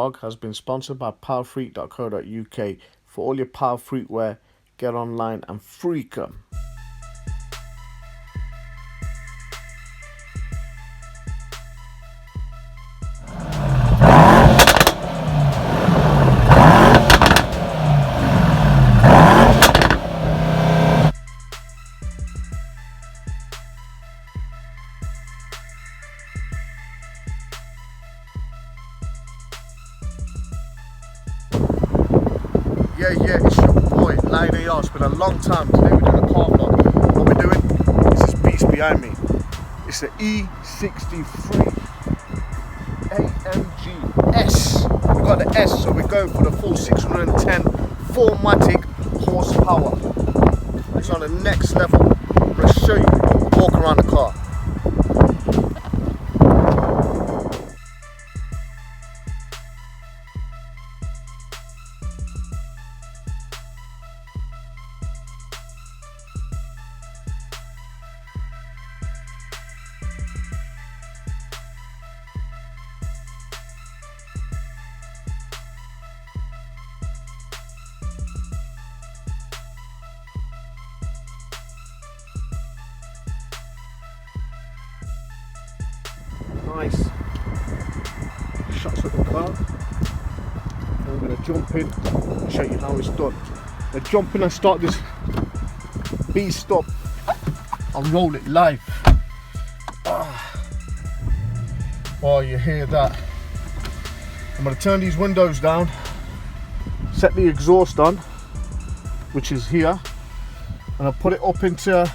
vlog has been sponsored by powerfreak.co.uk. For all your Power Freak wear, get online and freak 'em. Yeah, it's your boy, lionarofficial. It's been a long time. Today we're doing a car vlog. What we're doing is this beast behind me. It's the E63S. We got the S, so we're going for the full 610 4Matic horsepower. It's on the next level. I'm going to show you, walk around the car. Nice shots of the car. I'm going to jump in and show you how it's done. I jump in and start this beast up and roll it live. Oh, you hear that? I'm going to turn these windows down, set the exhaust on, which is here, and I'll put it up into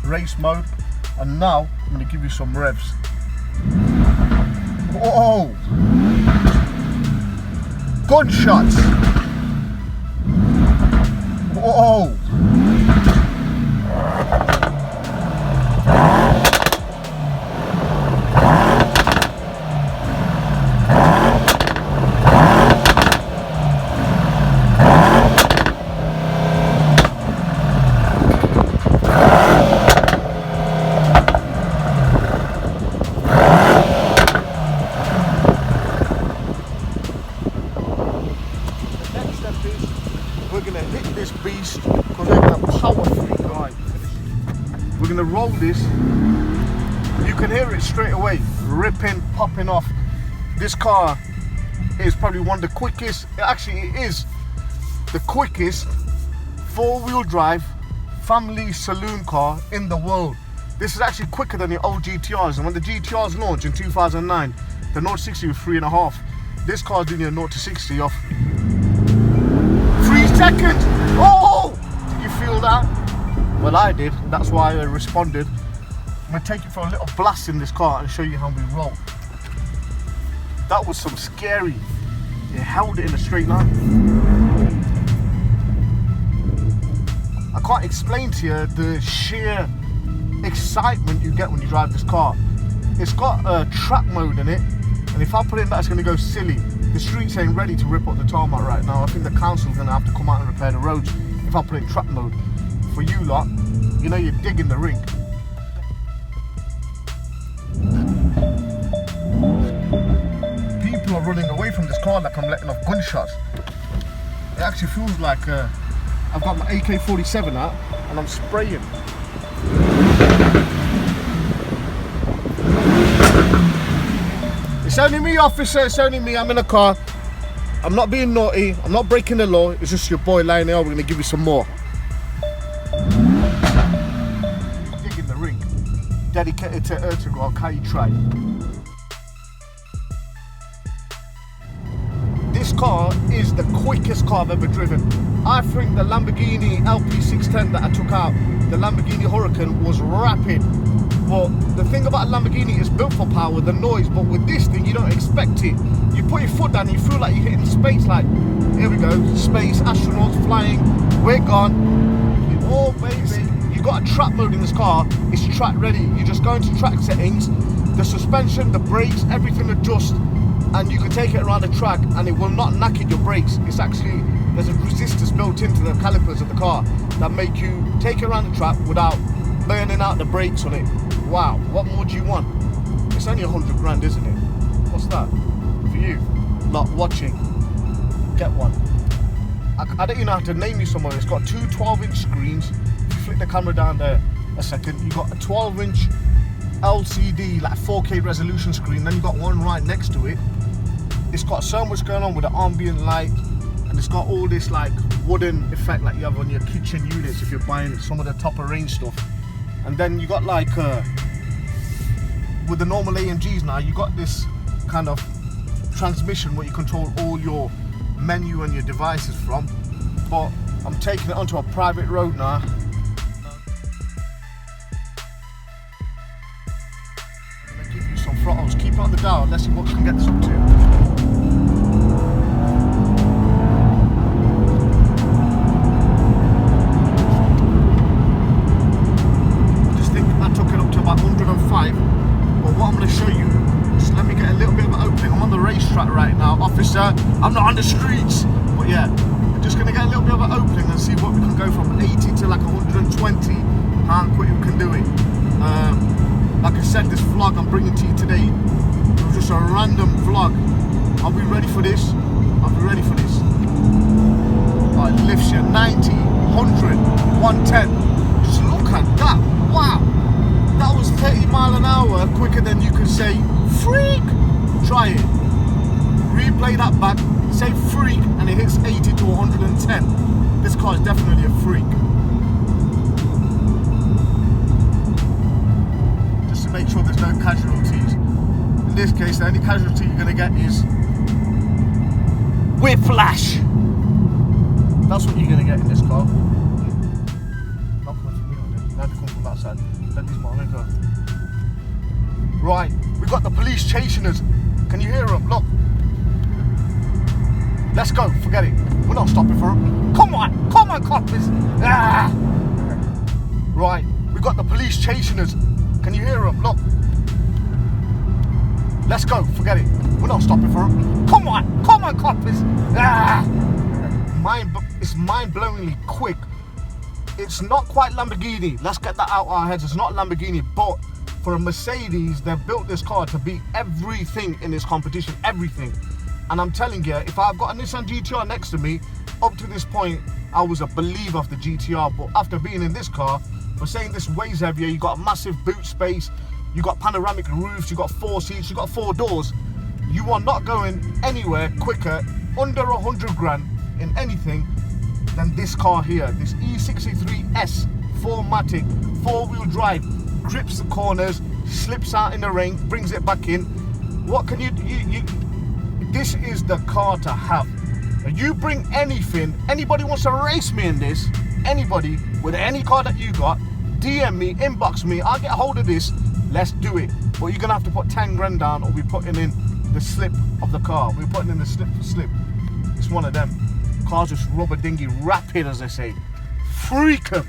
race mode, and now I'm going to give you some revs. Whoa! Gunshots! Whoa! We're going to hit this beast because we're going to power freak. Right. We're going to roll this. You can hear it straight away, ripping, popping off. This car is probably one of the quickest, actually it is the quickest 4-wheel drive family saloon car in the world. This is actually quicker than the old GTRs, and when the GTRs launched in 2009, the 0 to 60 was 3.5. This car's doing a 0 to 60 off 3 seconds. Oh! Did you feel that? Well, I did. That's why I responded. I'm going to take you for a little blast in this car and show you how we roll. That was some scary. It held it in a straight line. I can't explain to you the sheer excitement you get when you drive this car. It's got a track mode in it, and if I put it in that, it's going to go silly. The streets ain't ready to rip up the tarmac right now. I think the council's going to have to come out and repair the roads if I put it in track mode. For you lot, you know you're digging the ring. People are running away from this car like I'm letting off gunshots. It actually feels like I've got my AK-47 out and I'm spraying. It's only me, officer, it's only me. I'm in a car. I'm not being naughty, I'm not breaking the law. It's just your boy Lionel. We're going to give you some more. Digging the ring. Dedicated to Ertugrul, can you try? This car is the quickest car I've ever driven. I think the Lamborghini LP610 that I took out, the Lamborghini Huracan, was rapid. But the thing about a Lamborghini is built for power, the noise, but with this thing you don't expect it. You put your foot down and you feel like you're hitting space, like, here we go, space, astronauts flying, we're gone. Oh baby, you got a track mode in this car, it's track ready. You just go into track settings, the suspension, the brakes, everything adjusts, and you can take it around the track and it will not knack at your brakes. It's actually, there's a resistance built into the calipers of the car that make you take it around the track without burning out the brakes on it. Wow, what more do you want? It's only 100 grand, isn't it? What's that? For you lot watching, get one. I don't even know how to name you somewhere. It's got two 12-inch screens. If you flick the camera down there a second, you got a 12-inch LCD, like 4K resolution screen. Then you got one right next to it. It's got so much going on with the ambient light, and it's got all this like wooden effect like you have on your kitchen units if you're buying some of the top of range stuff. And then you got like with the normal AMGs now, you got this kind of transmission where you control all your menu and your devices from. But I'm taking it onto a private road now. I'm gonna give you some throttles. Keep it on the dial. Let's see what we can get this up to. Just think I took it up to about 105. But what I'm going to show you, just let me get a little bit of an opening. I'm on the racetrack right now, officer. I'm not on the streets. But yeah, we're just going to get a little bit of an opening and see what we can go from 80 to like 120. How quick we can do it. Like I said, this vlog I'm bringing to you today, it was just a random vlog. Are we ready for this? Are we ready for this? Alright, lifts you 90, 100, 110. Just look at that. Wow. That was 30 miles an hour quicker than you could say freak. Try it. Replay that back, say freak, and it hits 80 to 110. This car is definitely a freak. Just to make sure there's no casualties. In this case, the only casualty you're going to get is whiplash. That's what you're going to get in this car. Not coming from me on it. Now they come from that side. Let these motor go. Right, we got the police chasing us. Can you hear them? Look. Let's go. Forget it. We're not stopping for them. Come on, coppers. Ah. Right, we got the police chasing us. Can you hear them? Look. Let's go. Forget it. We're not stopping for them. Come on, coppers. Ah. It's mind-blowingly quick. It's not quite Lamborghini. Let's get that out of our heads. It's not Lamborghini, but for a Mercedes, they've built this car to beat everything in this competition. Everything. And I'm telling you, if I've got a Nissan GTR next to me, up to this point, I was a believer of the GTR. But after being in this car, for saying this weighs heavier, you got a massive boot space, you got panoramic roofs, you got 4 seats, you got 4 doors. You are not going anywhere quicker, under 100 grand in anything than this car here. This E63S 4Matic 4-wheel drive, grips the corners, slips out in the rain, brings it back in. What can you this is the car to have. You bring anything, anybody wants to race me in this, anybody with any car that you got, DM me, inbox me, I'll get a hold of this, let's do it. But you're gonna have to put 10 grand down, or we're putting in the slip of the car. We're putting in the slip for slip. It's one of them. Cars just rubber dinghy rapid, as they say. Freak 'em.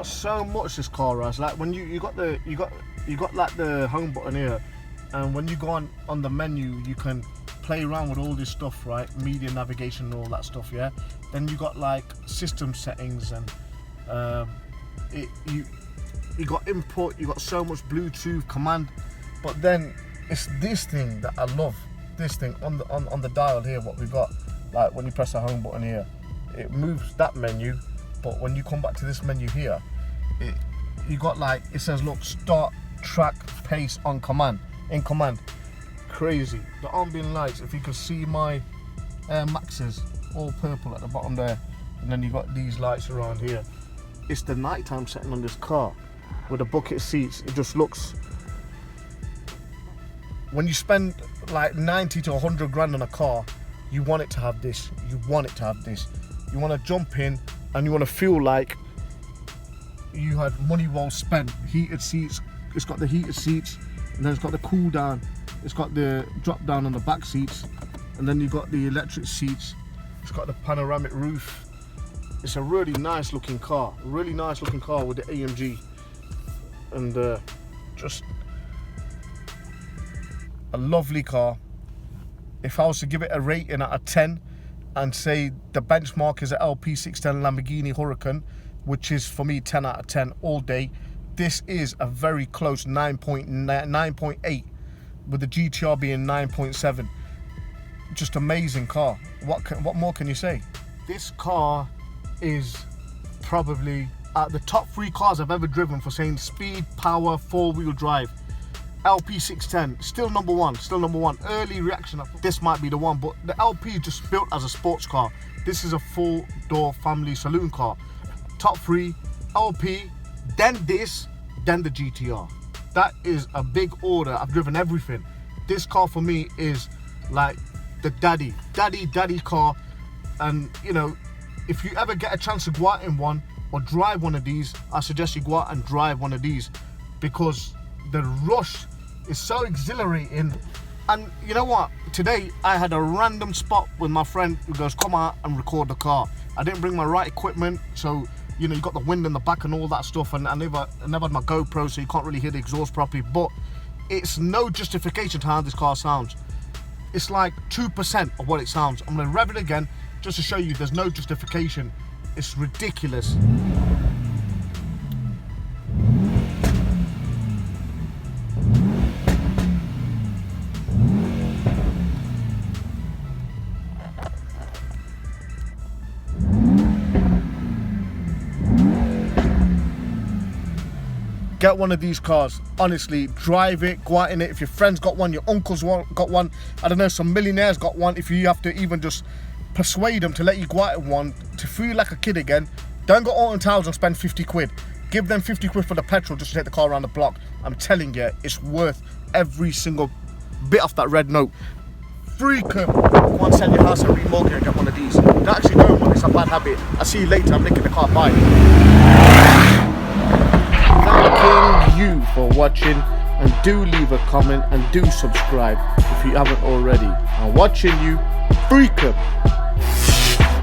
So much this car has, like when you got like the home button here, and when you go on the menu, you can play around with all this stuff, right? Media navigation and all that stuff, yeah. Then you got like system settings, and you got input, you got so much Bluetooth command. But then it's this thing that I love. This thing on the dial here, what we've got, like when you press the home button here, it moves that menu. But when you come back to this menu here, you got like, it says, look, start track pace on command, in command. Crazy. The ambient lights, if you can see my Air Maxes, all purple at the bottom there, and then you got these lights around here. It's the nighttime setting on this car with the bucket seats. It just looks, when you spend like 90 to 100 grand on a car, you want it to have this. You want it to have this. You want to jump in and you want to feel like you had money well spent. Heated seats. It's got the heated seats, and then it's got the cool down. It's got the drop down on the back seats, and then you've got the electric seats. It's got the panoramic roof. It's a really nice looking car. Really nice looking car with the AMG, and just a lovely car. If I was to give it a rating out of 10 and say the benchmark is an LP610 Lamborghini Huracan, which is for me 10 out of 10 all day, this is a very close 9.8, with the GTR being 9.7. Just amazing car. What more can you say? This car is probably at the top 3 cars I've ever driven for saying speed, power, 4-wheel drive. LP610, still number one. Early reaction, this might be the one, but the LP is just built as a sports car. This is a 4-door family saloon car. Top 3, LP, then this, then the GTR. That is a big order. I've driven everything. This car for me is like the daddy car. And you know, if you ever get a chance to go out in one or drive one of these, I suggest you go out and drive one of these, because the rush is so exhilarating. And you know what, today I had a random spot with my friend who goes, come out and record the car. I didn't bring my right equipment, so you know, you got the wind in the back and all that stuff, and I never had my GoPro, so you can't really hear the exhaust properly. But it's no justification to how this car sounds. It's like 2% of what it sounds. I'm gonna rev it again just to show you there's no justification. It's ridiculous. Get one of these cars, honestly, drive it, go out in it. If your friend's got one, your uncle's got one, I don't know, some millionaires got one. If you have to even just persuade them to let you go out in one, to feel like a kid again, don't go Alton Towers and spend 50 quid. Give them 50 quid for the petrol just to take the car around the block. I'm telling you, it's worth every single bit off that red note. Free curb. Go and sell your house and remortgage and get one of these. Don't actually know one, it's a bad habit. I'll see you later, I'm nicking the car, bye. Thanking you for watching, and do leave a comment and do subscribe if you haven't already. I'm watching you. Free curb.